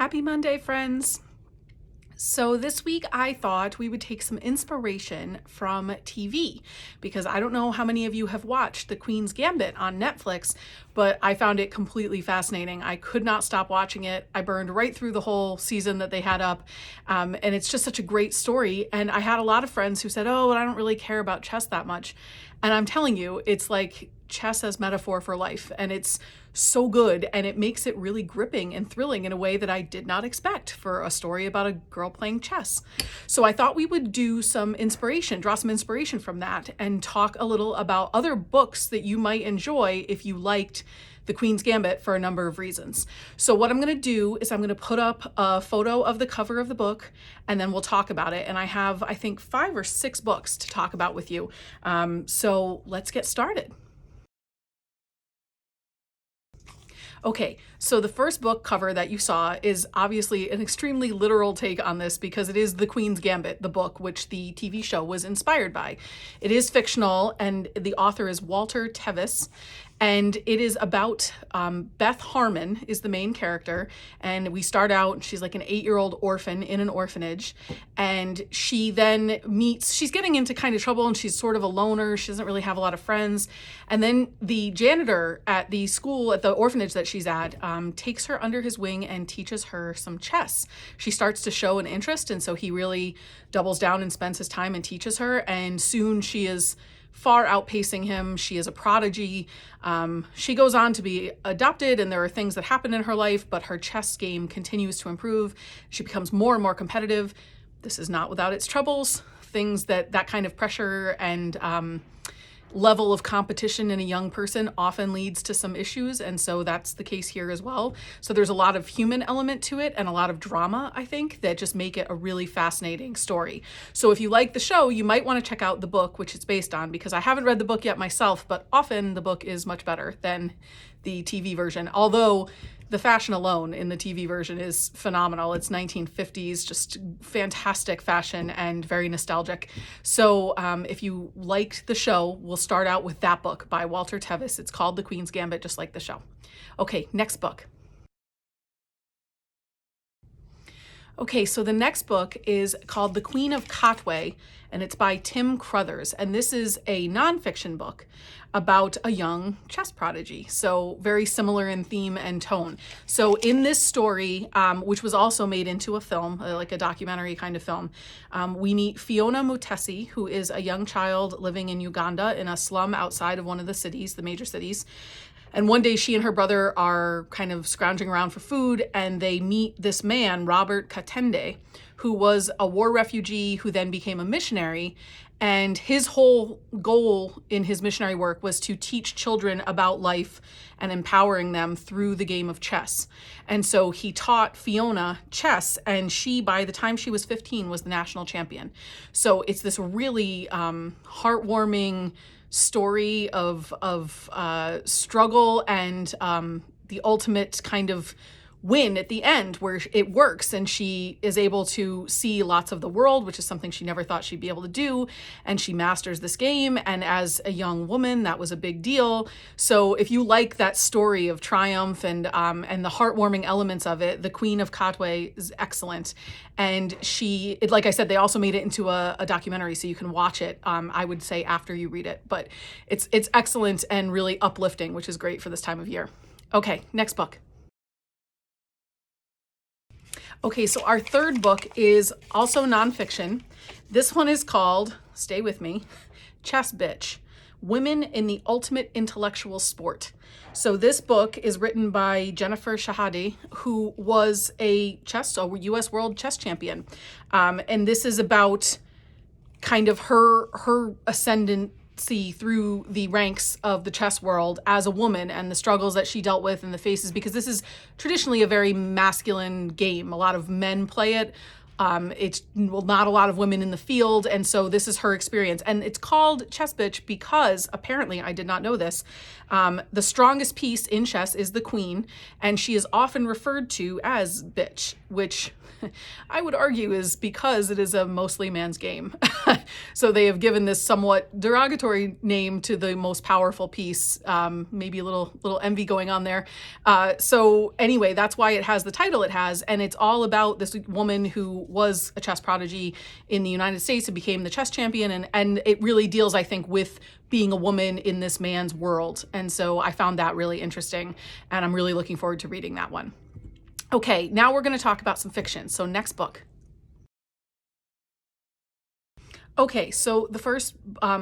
Happy Monday, friends. So this week I thought we would take some inspiration from TV because I don't know how many of you have watched The Queen's Gambit on Netflix, but I found it completely fascinating. I could not stop watching it. I burned right through the whole season that they had up, and it's just such a great story. And I had a lot of friends who said, oh, I don't really care about chess that much. And I'm telling you, it's like chess as metaphor for life, and it's so good, and it makes it really gripping and thrilling in a way that I did not expect for a story about a girl playing chess. So I thought we would do some inspiration, draw some inspiration from that, and talk a little about other books that you might enjoy if you liked The Queen's Gambit for a number of reasons. So what I'm going to do is I'm going to put up a photo of the cover of the book, and then we'll talk about it. And I have, I think, 5 or 6 books to talk about with you. So let's get started. Okay, so the first book cover that you saw is obviously an extremely literal take on this because it is The Queen's Gambit, the book which the TV show was inspired by. It is fictional, and the author is Walter Tevis, and it is about Beth Harmon is the main character, and we start out, she's like an 8-year-old orphan in an orphanage, and she then meets, she's getting into kind of trouble, and she's sort of a loner, she doesn't really have a lot of friends, and then the janitor at the school, at the orphanage that she's at, takes her under his wing and teaches her some chess. She starts to show an interest, and so he really doubles down and spends his time and teaches her, and soon she is far outpacing him. She is a prodigy. She goes on to be adopted, and there are things that happen in her life, but her chess game continues to improve. She becomes more and more competitive. This is not without its troubles. Things that kind of pressure and level of competition in a young person often leads to some issues, and so that's the case here as well. So there's a lot of human element to it and a lot of drama, I think, that just make it a really fascinating story. So if you like the show, you might want to check out the book which it's based on, because I haven't read the book yet myself, but often the book is much better than the TV version, although the fashion alone in the TV version is phenomenal. It's 1950s, just fantastic fashion and very nostalgic. So if you liked the show, we'll start out with that book by Walter Tevis. It's called The Queen's Gambit, just like the show. Okay, next book. Okay, so the next book is called The Queen of Katwe, and it's by Tim Crothers. And this is a nonfiction book about a young chess prodigy. So very similar in theme and tone. So in this story, which was also made into a film, like a documentary kind of film, we meet Fiona Mutesi, who is a young child living in Uganda in a slum outside of one of the cities, the major cities. And one day she and her brother are kind of scrounging around for food, and they meet this man, Robert Katende, who was a war refugee who then became a missionary. And his whole goal in his missionary work was to teach children about life and empowering them through the game of chess. And so he taught Fiona chess, and she, by the time she was 15, was the national champion. So it's this really heartwarming story of struggle and the ultimate kind of win at the end, where it works and she is able to see lots of the world, which is something she never thought she'd be able to do, and she masters this game. And as a young woman, that was a big deal. So if you like that story of triumph and the heartwarming elements of it, The Queen of Katwe is excellent. And like I said, they also made it into a documentary, so you can watch it, I would say, after you read it. But it's excellent and really uplifting, which is great for this time of year. Okay, next book. Okay, so our third book is also nonfiction. This one is called, stay with me, Chess Bitch, Women in the Ultimate Intellectual Sport. So this book is written by Jennifer Shahade, who was a U.S. World Chess Champion. And this is about kind of her ascendancy through the ranks of the chess world as a woman and the struggles that she dealt with and the faces, because this is traditionally a very masculine game. A lot of men play it. It's not a lot of women in the field, and so this is her experience. And it's called Chess Bitch because, apparently, I did not know this, the strongest piece in chess is the queen, and she is often referred to as bitch, which I would argue is because it is a mostly man's game. So they have given this somewhat derogatory name to the most powerful piece. Maybe a little envy going on there. So anyway, that's why it has the title it has, and it's all about this woman who was a chess prodigy in the United States and became the chess champion, and it really deals, I think, with being a woman in this man's world. And so I found that really interesting, and I'm really looking forward to reading that one. Okay, now we're going to talk about some fiction. So next book. Okay, so the first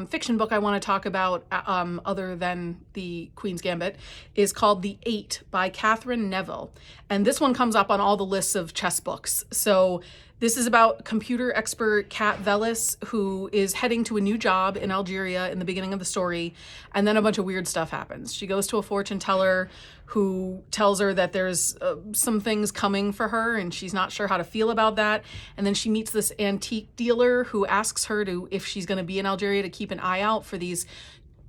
fiction book I want to talk about, other than the Queen's Gambit, is called The Eight by Catherine Neville. And this one comes up on all the lists of chess books. So this is about computer expert Kat Vellis, who is heading to a new job in Algeria in the beginning of the story, and then a bunch of weird stuff happens. She goes to a fortune teller who tells her that there's some things coming for her, and she's not sure how to feel about that. And then she meets this antique dealer who asks her if she's going to be in Algeria, to keep an eye out for these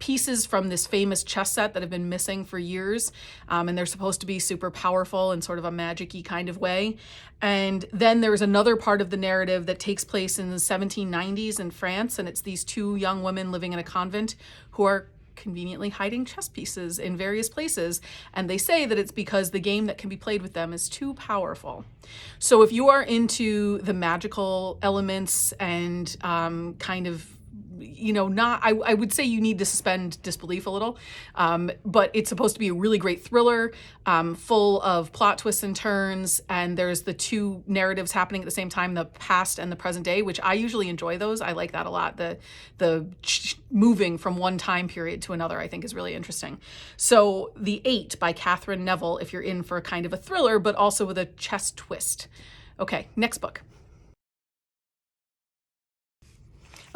pieces from this famous chess set that have been missing for years, and they're supposed to be super powerful in sort of a magic-y kind of way. And then there's another part of the narrative that takes place in the 1790s in France, and it's these two young women living in a convent who are conveniently hiding chess pieces in various places, and they say that it's because the game that can be played with them is too powerful. So if you are into the magical elements and kind of, I would say you need to suspend disbelief a little, but it's supposed to be a really great thriller, full of plot twists and turns, and there's the two narratives happening at the same time, the past and the present day, which I usually enjoy those. I like that a lot. The moving from one time period to another, I think, is really interesting. So The Eight by Catherine Neville, if you're in for a kind of a thriller, but also with a chess twist. Okay, next book.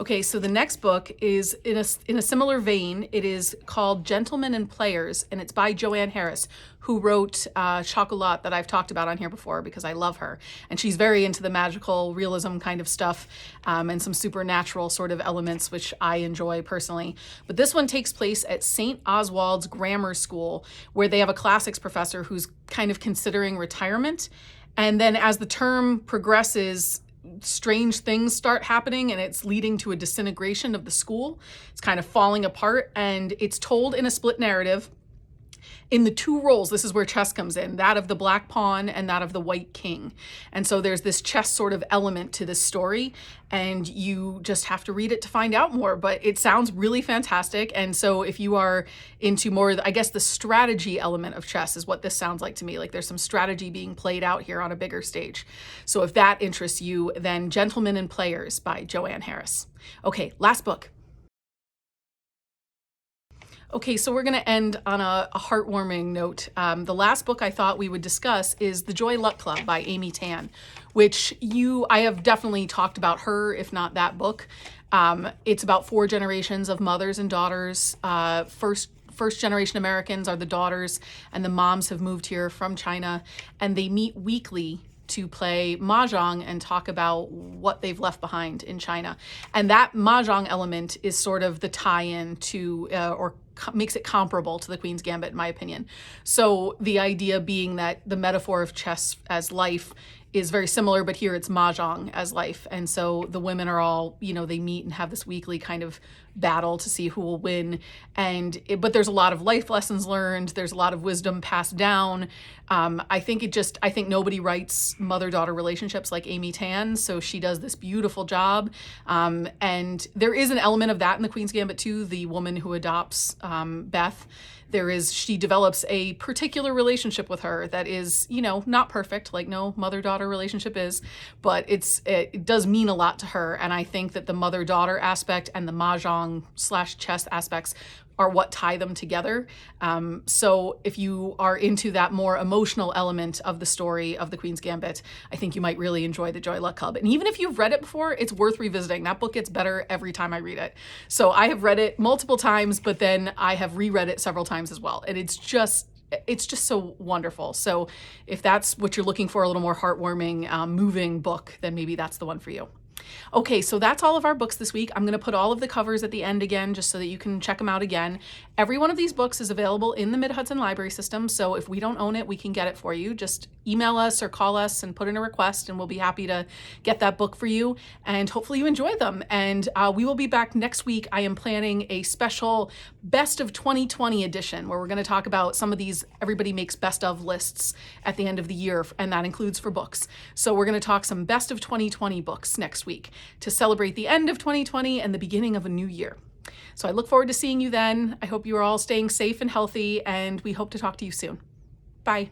Okay, so the next book is in a similar vein. It is called Gentlemen and Players, and it's by JOANNE Harris, who wrote Chocolat, that I've talked about on here before because I love her. And she's very into the magical realism kind of stuff, and some supernatural sort of elements, which I enjoy personally. But this one takes place at St. Oswald's Grammar School, where they have a classics professor who's kind of considering retirement. And then as the term progresses, strange things start happening, and it's leading to a disintegration of the school. It's kind of falling apart, and it's told in a split narrative in the two roles. This is where chess comes in, that of the black pawn and that of the white king. And so there's this chess sort of element to this story, and you just have to read it to find out more. But it sounds really fantastic. And so if you are into more, I guess the strategy element of chess is what this sounds like to me. Like there's some strategy being played out here on a bigger stage. So if that interests you, then Gentlemen and Players by JOANNE Harris. Okay, last book. Okay, so we're going to end on a heartwarming note. The last book I thought we would discuss is The Joy Luck Club by Amy Tan, which I have definitely talked about her, if not that book. It's about 4 generations of mothers and daughters. First generation Americans are the daughters, and the moms have moved here from China, and they meet weekly to play mahjong and talk about what they've left behind in China. And that mahjong element is sort of the tie-in to, or makes it comparable to the Queen's Gambit, in my opinion. So the idea being that the metaphor of chess as life is very similar, but here it's mahjong as life. And so the women are all, they meet and have this weekly kind of battle to see who will win. But there's a lot of life lessons learned. There's a lot of wisdom passed down. I think nobody writes mother-daughter relationships like Amy Tan. So she does this beautiful job. And there is an element of that in the Queen's Gambit too. The woman who adopts Beth, she develops a particular relationship with her that is, not perfect, like no mother-daughter relationship is, but it does mean a lot to her. And I think that the mother-daughter aspect and the mahjong/chess aspects are what tie them together. So if you are into that more emotional element of the story of the Queen's Gambit, I think you might really enjoy The Joy Luck Club. And even if you've read it before, it's worth revisiting. That book gets better every time I read it. So I have read it multiple times, but then I have reread it several times as well. And it's just it's just so wonderful. So if that's what you're looking for, a little more heartwarming, moving book, then maybe that's the one for you. Okay, so that's all of our books this week. I'm going to put all of the covers at the end again, just so that you can check them out again. Every one of these books is available in the Mid-Hudson Library System, so if we don't own it, we can get it for you. Just email us or call us and put in a request, and we'll be happy to get that book for you, and hopefully you enjoy them. And we will be back next week. I am planning a special Best of 2020 edition, where we're going to talk about some of these everybody makes best of lists at the end of the year, and that includes for books. So we're going to talk some Best of 2020 books next week to celebrate the end of 2020 and the beginning of a new year. So I look forward to seeing you then. I hope you are all staying safe and healthy, and we hope to talk to you soon. Bye.